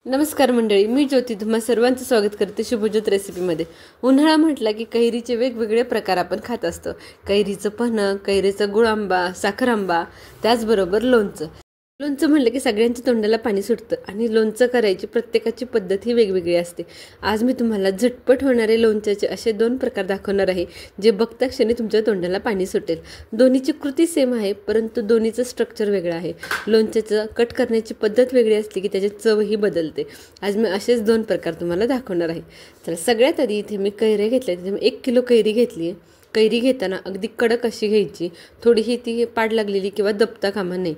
नमस्कार मंडळी, मी ज्योती तुम्हा सर्वांचं स्वागत करते शुभज्योत रेसिपीमध्ये। उन्हाळा म्हटला की कैरीचे वेगवेगळे प्रकार आपण खात असतो। कैरीचं पन्हं, कैरीचा गुळ आंबा, साखर आंबा, त्याचबरोबर लोणचं। लोणचं म्हटलं की सगळ्यांच्या तोंडाला पाणी सुटतं आणि लोणचं करायची प्रत्येकाची पद्धत ही वेगवेगळी असते। आज मी तुम्हाला झटपट होणारे लोणच्याचे असे दोन प्रकार दाखवणार आहे जे बघता क्षणी तुमच्या तोंडाला पाणी सुटेल। दोन्हीची कृती सेम आहे परंतु दोन्हीचं स्ट्रक्चर वेगळं आहे। लोणच्याचं कट करण्याची पद्धत वेगळी असली की त्याची चवही बदलते। आज मी असेच दोन प्रकार तुम्हाला दाखवणार आहे। चला, सगळ्यात आधी इथे मी कैरी घेतल्या, तिथे मी 1 किलो कैरी घेतली आहे। कैरी घेताना अगदी कडक अशी घ्यायची, थोडीही ती पाड लागलेली किंवा दबता कामा नये।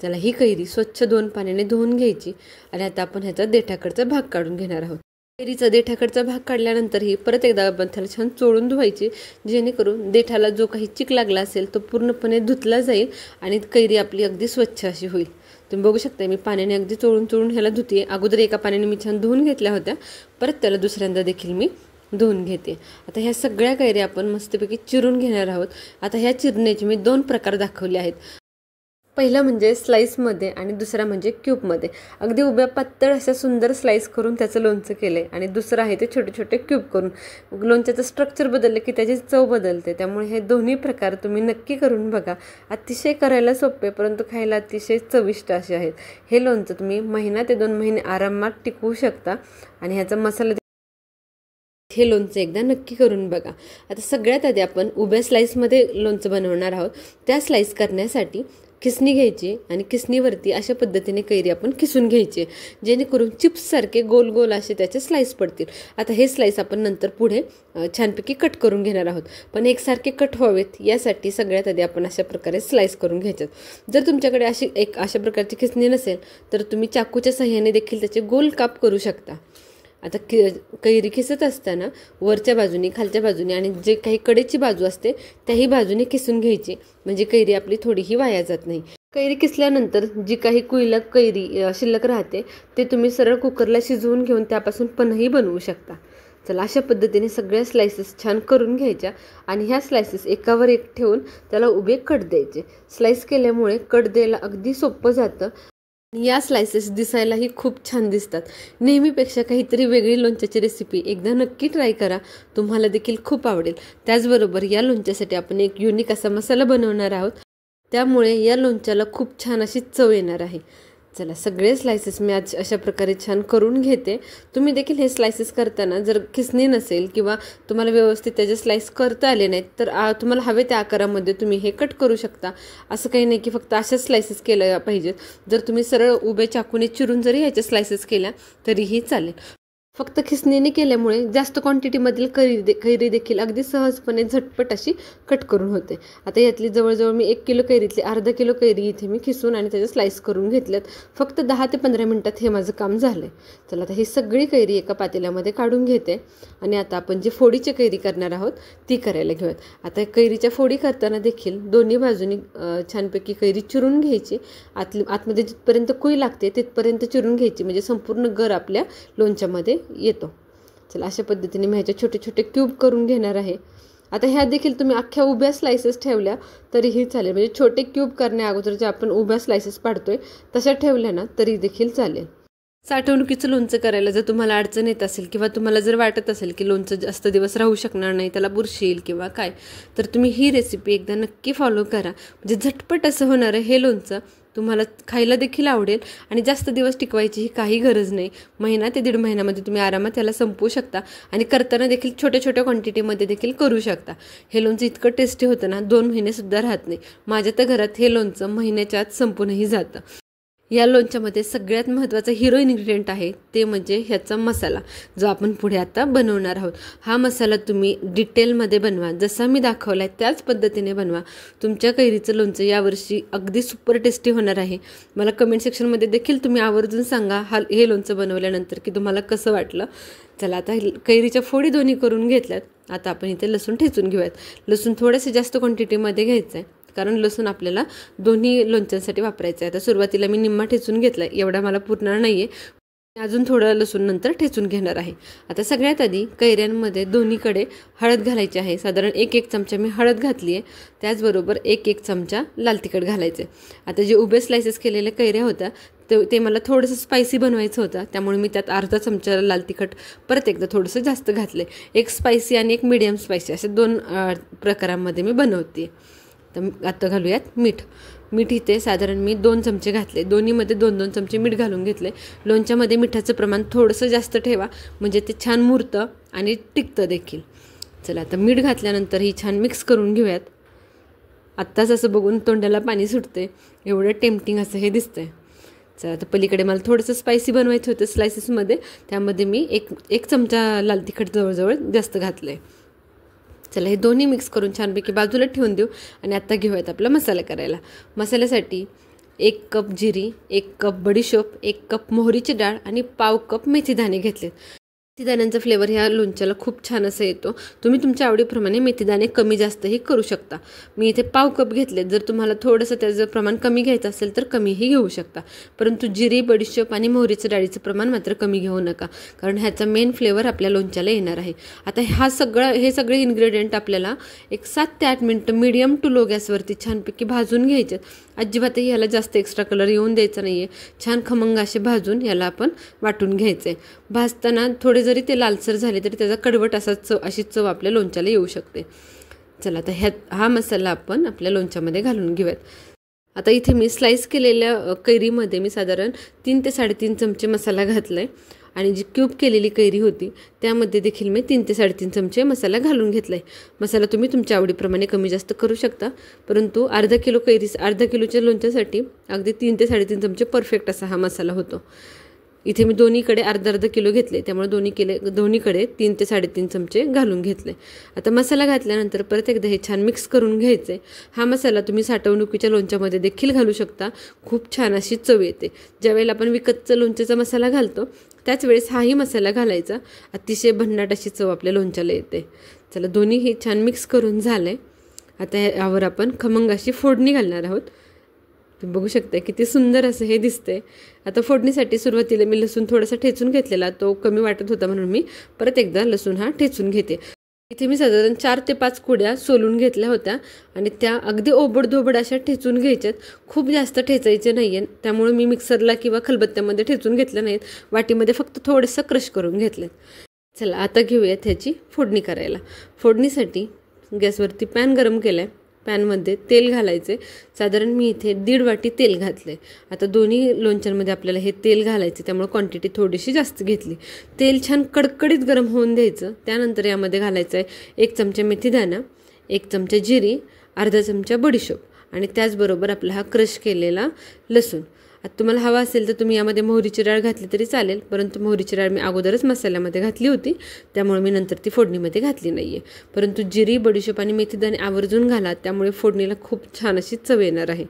चला, ही कैरी स्वच्छ 2 पाण्याने धुवून घ्यायची आणि आता आपण ह्याचा देठाकडचा भाग काढून घेणार आहोत। कैरीचा देठाकडचा भाग काढल्यानंतर ही परत एकदा आपण त्याला छान चोळून धुवायची, जेणेकरून देठाला जो काही चिक लागला असेल तो पूर्णपणे धुतला जाईल आणि कैरी आपली अगदी स्वच्छ अशी होईल। तुम्ही बघू शकता मी पाण्याने अगदी चोळून ह्याला धुते। अगोदर एका पाण्याने मी छान धुवून घेतल्या होत्या, परत त्याला दुसऱ्यांदा देखील मी धुवून घेते। आता ह्या सगळ्या कैऱ्या आपण मस्तपैकी चिरून घेणार आहोत। आता ह्या चिरण्याचे मी 2 प्रकार दाखवले आहेत। पहिला म्हणजे स्लाइसमध्ये आणि दुसरा म्हणजे क्यूबमध्ये। अगदी उभ्या पातळ अशा सुंदर स्लाइस करून त्याचं लोणचं केलंय आणि दुसरं आहे ते छोटे छोटे क्यूब करून। लोणच्याचं स्ट्रक्चर बदललं की त्याची चव बदलते, त्यामुळे हे दोन्ही प्रकार तुम्ही नक्की करून बघा। अतिशय करायला सोपे परंतु खायला अतिशय चविष्ट असे आहेत। हे लोणचं तुम्ही महिना ते 2 महिने आरामात टिकवू शकता आणि ह्याचा मसाला हे लोणचं एकदा नक्की करून बघा। आता सगळ्यात आधी आपण उभ्या स्लाइसमध्ये लोणचं बनवणार आहोत। त्या स्लाइस करण्यासाठी खिसणी घ्यायची आणि खिसणीवरती अशा पद्धतीने कैरी आपण खिसून घ्यायची, जेणेकरून चिप्स सारखे गोल गोल असे त्याचे स्लाइस पडतील। आता हे स्लाइस आपण नंतर पुढे छानपैकी कट करून घेणार आहोत, पण एकसारखे कट व्हावेत यासाठी सगळ्यात आधी आपण अशा प्रकारे स्लाइस करून घ्यायच्यात। जर तुमच्याकडे अशा प्रकारची खिसणी नसेल तर तुम्ही चाकूच्या सहाय्याने देखील त्याचे गोल काप करू शकता। आता कैरी खिसत असताना वरच्या बाजूने, खालच्या बाजूने आणि जे काही कडेची बाजू असते त्याही बाजूने खिसून घ्यायची, म्हणजे कैरी आपली थोडीही वाया जात नाही। कैरी किसल्यानंतर जी काही कुईलक कैरी शिल्लक राहते ते तुम्ही सरळ कुकरला शिजवून घेऊन त्यापासून पन्हंही बनवू शकता। चला, अशा पद्धतीने सगळ्या स्लाइसेस छान करून घ्यायच्या आणि ह्या स्लाइसेस एकावर एक ठेवून त्याला उभे कट द्यायचे। स्लाइस केल्यामुळे कट द्यायला अगदी सोपं जातं। या स्लाइसेस दिसायलाही खूप छान दिसतात। नेहमीपेक्षा काहीतरी वेगळी लोणच्याची रेसिपी एकदा नक्की ट्राय करा, तुम्हाला देखील खूप आवडेल। त्याचबरोबर या लोणच्यासाठी आपण एक युनिक असा मसाला बनवणार आहोत, त्यामुळे या लोणच्याला खूप छान अशी चव येणार आहे। चला, सगळे स्लाइसेस मी आज अशा प्रकारे छान करून घेते। तुम्ही देखील हे स्लाइसेस करताना जर खिसणी नसेल किंवा तुम्हाला व्यवस्थित त्याचे स्लाइस करता आले नाहीत तर तुम्हाला हवे त्या आकारामध्ये तुम्ही हे कट करू शकता। असं काही नाही की फक्त अशाच स्लाइसेस केल्या पाहिजेत। जर तुम्ही सरळ उभ्या चाकूने चिरून जरी ह्याच्या स्लाइसेस केल्या तरीही चालेल। फक्त खिसणीने केल्यामुळे जास्त क्वांटिटीमधील कैरी देखील अगदी सहजपणे झटपट अशी कट करून होते। आता यातली जवळजवळ मी 1 किलो कैरीतली अर्धा किलो कैरी इथे मी खिसून आणि त्याचे स्लाइस करून घेतल्यात। फक्त 10 ते 15 मिनिटात हे माझं काम झालंय। चला, आता ही सगळी कैरी एका पातेल्यामध्ये काढून घेते आणि आता आपण जी फोडीची कैरी करणार आहोत ती करायला घेऊयात। आता कैरीच्या फोडी करताना देखील दोन्ही बाजूनी छानपैकी कैरी चिरून घ्यायची। आतमध्ये जिथपर्यंत कुई लागते तिथपर्यंत चिरून घ्यायची, म्हणजे संपूर्ण गर आपल्या लोणच्यामध्ये येतो। चला, अशा पद्धतीने मी ह्याचे छोटे छोटे क्यूब करून घेणार आहे। आता ह्या देखील तुम्ही अख्ख्या उभ्या स्लाइसेस ठेवल्या तरीही चालेल, म्हणजे छोटे क्यूब करण्या अगोदर जे आपण उभ्या स्लाइसेस पाडतोय तशा ठेवल्या ना तरी देखील चालेल। साठवणुकीचं लोणचं करायला जर तुम्हाला अडचण येत असेल किंवा तुम्हाला जर वाटत असेल की लोणचं जास्त दिवस राहू शकणार नाही, त्याला बुरशी येईल किंवा काय, तर तुम्ही ही रेसिपी एकदा नक्की फॉलो करा, म्हणजे झटपट असं होणारं हे लोणचं तुम्हाला खायला देखील आवडेल आणि जास्त दिवस टिकवायची ही काही गरज नाही। महिना ते 1.5 महिन्यामध्ये तुम्ही आरामात त्याला संपवू शकता आणि करताना देखील छोट्या छोट्या क्वांटिटीमध्ये देखील करू शकता। हे लोणचं इतकं टेस्टी होतं ना 2 महिनेसुद्धा राहत नाही। माझ्या तर घरात हे लोणचं महिन्याच्या आत संपूनही जातं। या लोणच्यामध्ये सगळ्यात महत्त्वाचा हिरो इन्ग्रेडियंट आहे ते म्हणजे ह्याचा मसाला, जो आपण पुढे आता बनवणार आहोत। हा मसाला तुम्ही डिटेलमध्ये बनवा, जसा मी दाखवला आहे त्याच पद्धतीने बनवा। तुमच्या कैरीचं लोणचं यावर्षी अगदी सुपर टेस्टी होणार आहे। मला कमेंट सेक्शनमध्ये देखील तुम्ही आवर्जून सांगा हे लोणचं बनवल्यानंतर की तुम्हाला कसं वाटलं। चला, आता कैरीच्या फोडी दोन्ही करून घेतल्यात। आता आपण इथे लसूण ठेचून घेऊयात। लसूण थोडेसे जास्त क्वांटिटीमध्ये घ्यायचं आहे, कारण लसूण आपल्याला दोन्ही लोणच्यांसाठी वापरायचं आहे। आता सुरुवातीला मी निम्मा ठेचून घेतला, एवढा मला पुरणार नाही आहे, अजून थोडं लसूण नंतर ठेचून घेणार आहे। आता सगळ्यात आधी कैऱ्यांमध्ये दोन्हीकडे हळद घालायची आहे। साधारण 1 चमचा मी हळद घातली आहे, त्याचबरोबर 1 चमचा लाल तिखट घालायचे। आता जे उभे स्लाइसेस केलेल्या कैऱ्या होत्या ते मला थोडंसं स्पायसी बनवायचं होतं, त्यामुळे मी त्यात अर्धा चमचा लाल तिखट परत एकदा थोडंसं जास्त घातलं. एक स्पायसी आणि एक मीडियम स्पायसी असे 2 प्रकारांमध्ये मी बनवते. तर आता घालूयात मीठ. इथे साधारण मी 2 चमचे घातले. दोन्हीमध्ये 2-2 चमचे मीठ घालून घेतले. लोणच्यामध्ये मिठाचं प्रमाण थोडंसं जास्त ठेवा, म्हणजे ते छान मुरतं आणि टिकतं देखील. चला आता मीठ घातल्यानंतर ही छान मिक्स करून घेऊयात. आत्ताच असं बघून तोंडाला पाणी सुटते, एवढं टेम्पटिंग असं हे दिसतंय. चला आता पलीकडे मला थोडंसं स्पायसी बनवायचं होतं स्लायसेसमध्ये, त्यामध्ये मी एक चमचा लाल तिखट जवळजवळ जास्त घातलं आहे. चला हे दोन्ही मिक्स करून छानपैकी बाजूला ठेवून देऊ आणि आता घेऊयात आपला मसाला करायला. मसाल्यासाठी 1 कप जिरी, 1 कप बडीशोप, 1 कप मोहरीची डाळ आणि पाव कप मेथीदाणे घेतलेत. मेथीदाण्यांचा फ्लेवर ह्या लोणच्याला खूप छान असा येतो. तुम्ही तुमच्या आवडीप्रमाणे मेथीदाणे कमी जास्तही करू शकता. मी इथे पाव कप घेतले. जर तुम्हाला थोडंसं त्याचं प्रमाण कमी घ्यायचं असेल तर कमीही घेऊ शकता, परंतु जिरी, बडीशोप आणि मोहरीचं डाळीचं प्रमाण मात्र कमी घेऊ नका, कारण ह्याचा मेन फ्लेवर आपल्या लोणच्याला येणार आहे. आता हे सगळे इन्ग्रेडियंट आपल्याला एक 7 ते 8 मिनटं मीडियम टू लो गॅसवरती छानपैकी भाजून घ्यायचे. अजिबातही याला जास्त एक्स्ट्रा कलर येऊन द्यायचा नाही आहे. छान खमंग असे भाजून याला आपण वाटून घ्यायचे. भाजताना थोडे जरी ते लालसर झाले तरी त्याचा कडवट अशी चव आपल्या लोणच्याला येऊ शकते. चला आता हा मसाला आपण आपल्या लोणच्यामध्ये घालून घेऊयात. आता इथे मी स्लाइस केलेल्या कैरीमध्ये मी साधारण 3 ते 3.5 चमचे मसाला घातला आहे आणि जी क्यूब केलेली कैरी होती त्यामध्ये देखील मी 3 ते 3.5 चमचे मसाला घालून घेतला आहे. मसाला तुम्ही तुमच्या आवडीप्रमाणे कमी जास्त करू शकता, परंतु अर्धा किलोच्या लोणच्यासाठी अगदी 3 ते 3.5 चमचे परफेक्ट असा हा मसाला होतो. इथे मी दोन्हीकडे अर्धा किलो घेतले, त्यामुळे दोन्हीकडे 3 ते 3.5 चमचे घालून घेतले. आता मसाला घातल्यानंतर परत एकदा हे छान मिक्स करून घ्यायचे. हा मसाला तुम्ही साठवणुकीच्या लोणच्यामध्ये देखील घालू शकता, खूप छान अशी चव येते. ज्यावेळेला आपण विकतचा लोणच्याचा मसाला घालतो त्याच वेळेस हाही मसाला घालायचा, अतिशय भन्नाट अशी चव आपल्या लोणच्याला येते. चला दोन्ही हे छान मिक्स करून झाले. आता यावर आपण खमंग अशी फोडणी घालणार आहोत. तुम्ही बघू शकता किती सुंदर असं हे दिसतंय. आता फोडणीसाठी सुरुवातीला मी लसूण थोडासा ठेचून घेतलेला, तो कमी वाटत होता म्हणून मी परत एकदा लसूण हा ठेचून घेते. इथे मी साधारण 4 ते 5 कुड्या सोलून घेतल्या होत्या आणि त्या अगदी ओबडधोबड अशा ठेचून घ्यायच्यात. खूप जास्त ठेचायचे नाही आहे, त्यामुळे मी मिक्सरला किंवा खलबत्त्यामध्ये ठेचून घेतल्या नाहीत, वाटीमध्ये फक्त थोडंसं क्रश करून घेतलं. चला आता घेऊयात ह्याची फोडणी करायला. फोडणीसाठी गॅसवरती पॅन गरम केला आहे. पॅनमध्ये तेल घालायचे. साधारण मी इथे 1.5 वाटी तेल घातले. आता दोन्ही लोणच्यांमध्ये आपल्याला हे तेल घालायचे, त्यामुळे क्वांटिटी थोडीशी जास्त घेतली. तेल छान कडकडीत गरम होऊन द्यायचं. त्यानंतर यामध्ये घालायचं आहे 1 चमचा मेथीदाणा, 1 चमचा जिरी, अर्धा चमचा बडीशोप आणि त्याचबरोबर आपला हा क्रश केलेला लसूण. आता तुम्हाला हवा असेल तर तुम्ही यामध्ये मोहरीची डाळ घातली तरी चालेल, परंतु मोहरीची डाळ मी अगोदरच मसाल्यामध्ये घातली होती, त्यामुळे मी नंतर ती फोडणीमध्ये घातली नाही आहे. परंतु जिरी, बडीशोप आणि मेथीदाणे आवर्जून घाला, त्यामुळे फोडणीला खूप छान अशी चव येणार आहे.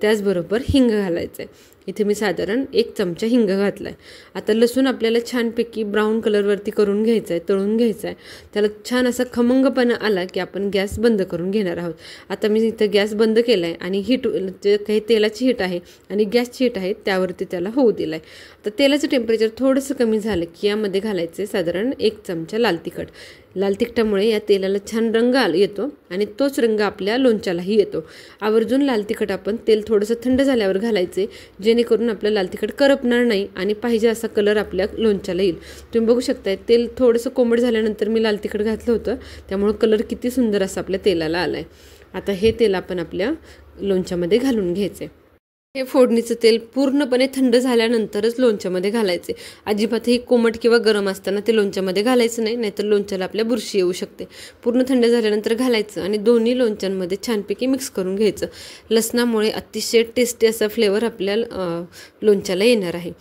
त्याचबरोबर हिंग घालायचं आहे. इथे मी साधारण 1 चमचा हिंग घातला आहे. आता लसूण आपल्याला छानपैकी ब्राऊन कलरवरती करून घ्यायचा आहे, तळून घ्यायचा आहे. त्याला छान असा खमंगपणा आला की आपण गॅस बंद करून घेणार आहोत. आता मी इथं गॅस बंद केला आहे आणि जे काही तेलाची हीट आहे आणि गॅसची हीट आहे त्यावरती त्याला होऊ दिला आहे. आता तेलाचं टेम्परेचर थोडंसं कमी झालं की यामध्ये घालायचे साधारण 1 चमचा लाल तिखट. लाल तिखटामुळे या तेलाला छान रंग येतो आणि तोच रंग आपल्या लोणच्यालाही येतो. आवर्जून लाल तिखट आपण तेल थोडंसं थंड झाल्यावर घालायचे, जेणेकरून आपलं लाल तिखट करपणार नाही आणि पाहिजे असा कलर आपल्या लोणच्याला येईल. तुम्ही बघू शकताय तेल थोडंसं कोमट झाल्यानंतर मी लाल तिखट घातलं होतं, त्यामुळे कलर किती सुंदर असा आपल्या तेलाला आला आहे. आता हे तेल आपण आपल्या लोणच्यामध्ये घालून घ्यायचे. हे फोडणीचं तेल पूर्णपणे थंड झाल्यानंतरच लोणच्यामध्ये घालायचे. अजिबातही कोमट किंवा गरम असताना ते लोणच्यामध्ये घालायचं नाही, नाहीतर लोणच्याला आपल्या बुरशी येऊ शकते. पूर्ण थंड झाल्यानंतर घालायचं आणि दोन्ही लोणच्यांमध्ये छानपैकी मिक्स करून घ्यायचं. लसणामुळे अतिशय टेस्टी असा फ्लेवर आपल्या लोणच्याला येणार आहे.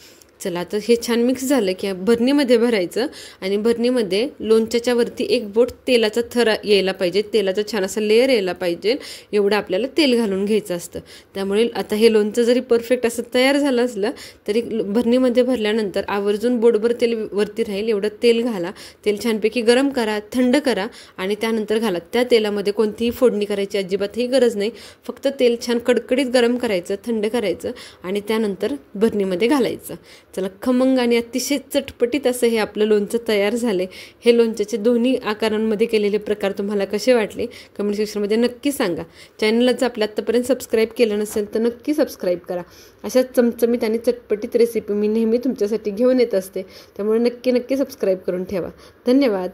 चला आता हे छान मिक्स झालं की भरणीमध्ये भरायचं आणि भरणीमध्ये लोणच्याच्या वरती 1 बोट तेलाचा थर यायला पाहिजे, तेलाचा छान असा लेअर यायला पाहिजे, एवढं आपल्याला तेल घालून घ्यायचं असतं. त्यामुळे आता हे लोणचं जरी परफेक्ट असं तयार झालं असलं तरी भरणीमध्ये भरल्यानंतर आवर्जून बोटभर तेल वरती राहील एवढं तेल घाला. तेल छानपैकी गरम करा, थंड करा आणि त्यानंतर घाला. त्या तेलामध्ये कोणतीही फोडणी करायची अजिबातही गरज नाही. फक्त तेल छान कडकडीत गरम करायचं, थंड करायचं आणि त्यानंतर भरणीमध्ये घालायचं. चला, खमंग आणि अतिशय चटपटीत असं हे आपलं लोणचं तयार झाले. हे लोणच्याचे दोन्ही आकारांमध्ये केलेले प्रकार तुम्हाला कसे वाटले कमेंट सेक्शनमध्ये नक्की सांगा. चॅनलला जर आपल्या आत्तापर्यंत सबस्क्राईब केलं नसेल तर नक्की सबस्क्राईब करा. अशा चमचमीत आणि चटपटीत रेसिपी मी नेहमी तुमच्यासाठी घेऊन येत असते, त्यामुळे नक्की सबस्क्राईब करून ठेवा. धन्यवाद.